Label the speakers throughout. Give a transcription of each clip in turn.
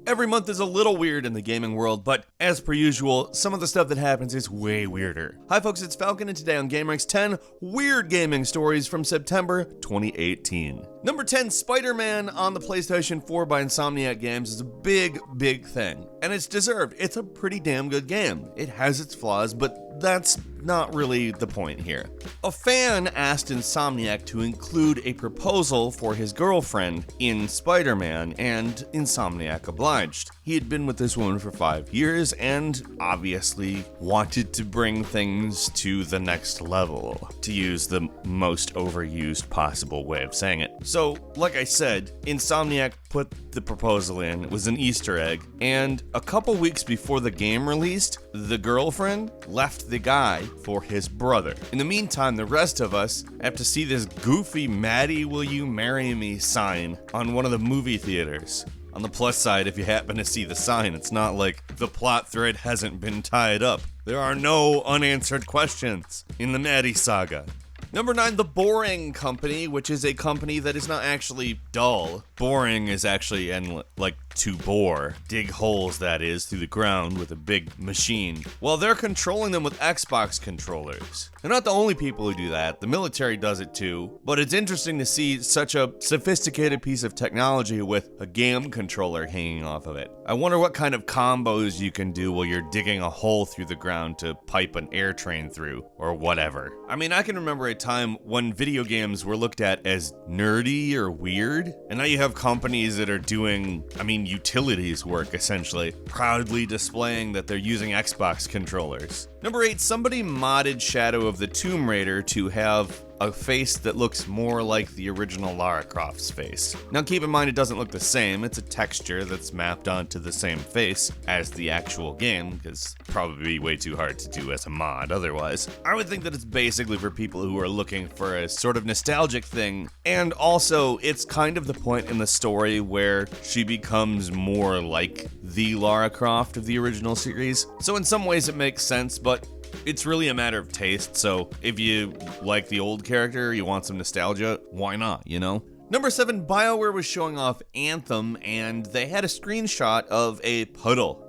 Speaker 1: Every month is a little weird in the gaming world, but as per usual, some of the stuff that happens is way weirder. Hi folks, it's Falcon, and today on gameranx 10 weird gaming stories from September 2018. Number 10, SpiderMan on the PlayStation 4 by Insomniac Games is a big thing. And it's deserved. It's a pretty damn good game. It has its flaws, but that's not really the point here. A fan asked Insomniac to include a proposal for his girlfriend in SpiderMan, and Insomniac obliged. He had been with this woman for 5 years and obviously wanted to bring things to the next level, to use the most overused possible way of saying it. So, like I said, Insomniac put the proposal in. It was an Easter egg, and a couple weeks before the game released, the girlfriend left the guy for his brother. In the meantime, the rest of us have to see this goofy "Maddie, will you marry me" sign on one of the movie theaters. On the plus side, if you happen to see the sign, it's not like the plot thread hasn't been tied up. There are no unanswered questions in the Maddie saga. Number 9, The Boring Company, which is a company that is not actually dull. Boring is actually like to bore. Dig holes, that is, through the ground with a big machine. Well, they're controlling them with Xbox controllers. They're not the only people who do that. The military does it too. But it's interesting to see such a sophisticated piece of technology with a game controller hanging off of it. I wonder what kind of combos you can do while you're digging a hole through the ground to pipe an air train through, or whatever. I mean, I can remember a time when video games were looked at as nerdy or weird, and now you have companies that are doing, utilities work essentially, proudly displaying that they're using Xbox controllers. Number 8, somebody modded Shadow of the Tomb Raider to have a face that looks more like the original Lara Croft's face. Now keep in mind, it doesn't look the same. It's a texture that's mapped onto the same face as the actual game, because probably way too hard to do as a mod otherwise. I would think that it's basically for people who are looking for a sort of nostalgic thing, and also it's kind of the point in the story where she becomes more like the Lara Croft of the original series. So in some ways it makes sense, but it's really a matter of taste, so if you like the old character, you want some nostalgia, why not, you know? Number 7, BioWare was showing off Anthem, and they had a screenshot of a puddle,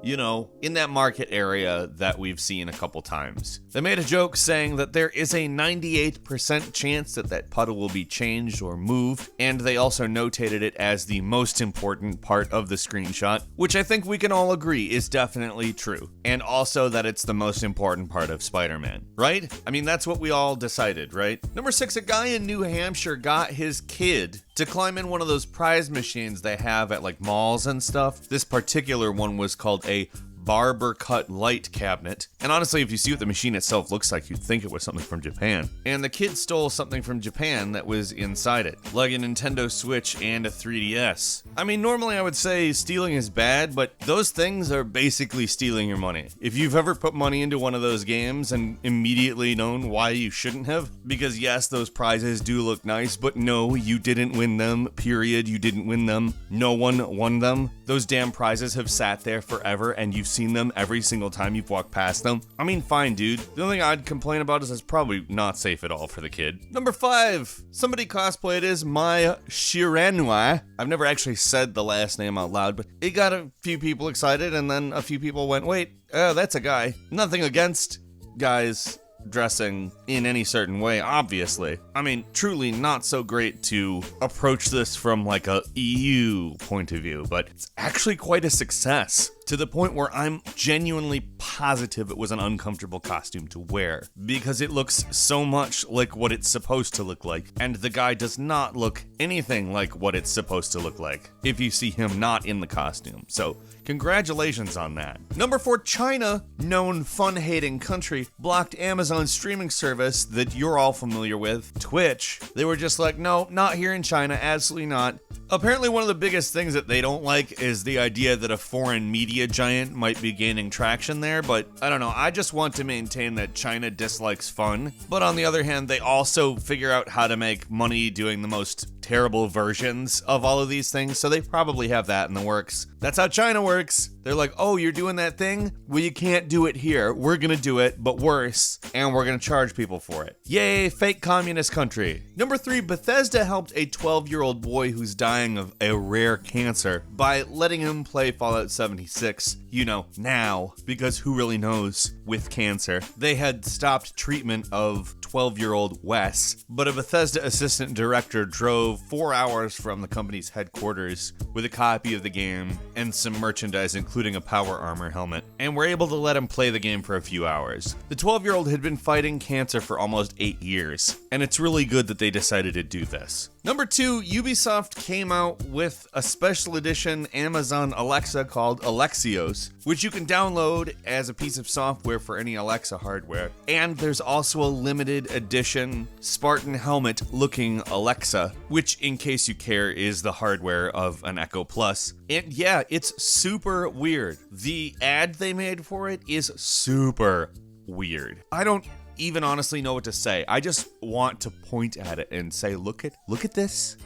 Speaker 1: in that market area that we've seen a couple times. They made a joke saying that there is a 98% chance that that puddle will be changed or moved, and they also notated it as the most important part of the screenshot, which I think we can all agree is definitely true, and also that it's the most important part of Spider-Man, right? I mean, that's what we all decided, right? Number 6, a guy in New Hampshire got his kid to climb in one of those prize machines they have at like malls and stuff. This particular one was called a barber cut light cabinet. And honestly, if you see what the machine itself looks like, you'd think it was something from Japan. And the kid stole something from Japan that was inside it, like a Nintendo Switch and a 3DS. I mean, normally I would say stealing is bad, but those things are basically stealing your money. If you've ever put money into one of those games and immediately known why you shouldn't have, because yes, those prizes do look nice, but no, you didn't win them, period. You didn't win them. No one won them. Those damn prizes have sat there forever, and you've seen them every single time you've walked past them. I mean, fine, dude. The only thing I'd complain about is it's probably not safe at all for the kid. Number 5, somebody cosplayed as my Shiranui. I've never actually said the last name out loud, but it got a few people excited, and then a few people went, wait, that's a guy. Nothing against guys dressing in any certain way, obviously. I mean, truly not so great to approach this from like a EU point of view, but it's actually quite a success. To the point where I'm genuinely positive it was an uncomfortable costume to wear, because it looks so much like what it's supposed to look like, and the guy does not look anything like what it's supposed to look like if you see him not in the costume. So congratulations on that. Number 4, China, known fun-hating country, blocked Amazon's streaming service that you're all familiar with, Twitch. They were just like, no, not here in China, absolutely not. Apparently one of the biggest things that they don't like is the idea that a foreign media giant might be gaining traction there, but I don't know, I just want to maintain that China dislikes fun, but on the other hand, they also figure out how to make money doing the most terrible versions of all of these things, so they probably have that in the works. That's how China works. They're like, oh, you're doing that thing? Well, you can't do it here. We're gonna do it, but worse, and we're gonna charge people for it. Yay, fake communist country. Number 3, Bethesda helped a 12-year-old boy who's dying of a rare cancer by letting him play Fallout 76, you know, now, because who really knows with cancer. They had stopped treatment of 12-year-old Wes, but a Bethesda assistant director drove 4 hours from the company's headquarters with a copy of the game and some merchandise, including a power armor helmet, and were able to let him play the game for a few hours. The 12-year-old had been fighting cancer for almost 8 years, and it's really good that they decided to do this. Number 2, Ubisoft came out with a special edition Amazon Alexa called Alexios, which you can download as a piece of software for any Alexa hardware. And there's also a limited edition Spartan helmet looking Alexa, which, in case you care, is the hardware of an Echo Plus. And yeah, it's super weird. The ad they made for it is super weird. I don't even honestly know what to say. I just want to point at it and say, look at this.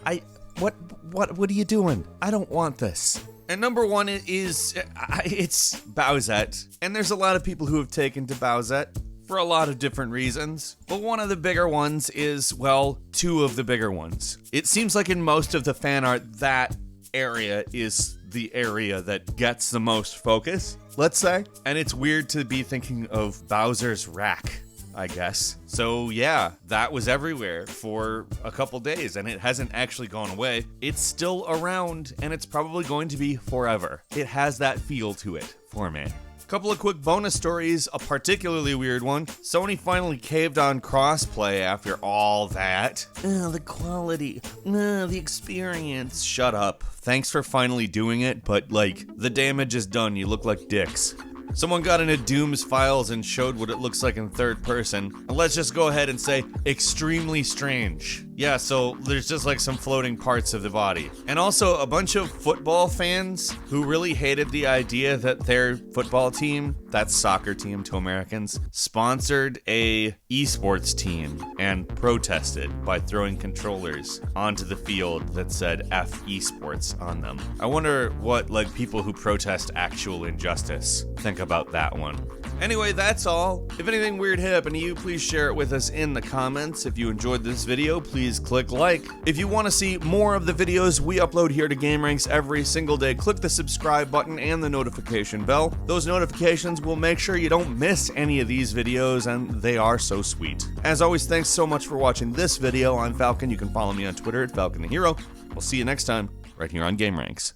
Speaker 1: What are you doing? I don't want this. And number 1 it's Bowsette. And there's a lot of people who have taken to Bowsette for a lot of different reasons. But one of the bigger ones is, well, 2 of the bigger ones. It seems like in most of the fan art, that area is the area that gets the most focus, let's say. And it's weird to be thinking of Bowser's rack, I guess. So yeah, that was everywhere for a couple days, and it hasn't actually gone away. It's still around, and it's probably going to be forever. It has that feel to it for me. Couple of quick bonus stories, a particularly weird one. Sony finally caved on crossplay after all that. The quality, the experience. Shut up. Thanks for finally doing it, but like, the damage is done. You look like dicks. Someone got into Doom's files and showed what it looks like in third person. And let's just go ahead and say, extremely strange. Yeah, so there's just like some floating parts of the body. And also a bunch of football fans who really hated the idea that their football team, that's soccer team to Americans, sponsored a esports team and protested by throwing controllers onto the field that said F esports on them. I wonder what like people who protest actual injustice think about that one. Anyway, that's all. If anything weird happened to you, please share it with us in the comments. If you enjoyed this video, please click like. If you want to see more of the videos we upload here to gameranx every single day, click the subscribe button and the notification bell. Those notifications will make sure you don't miss any of these videos, and they are so sweet. As always, thanks so much for watching this video. I'm Falcon. You can follow me on Twitter at FalconTheHero. We'll see you next time, right here on gameranx.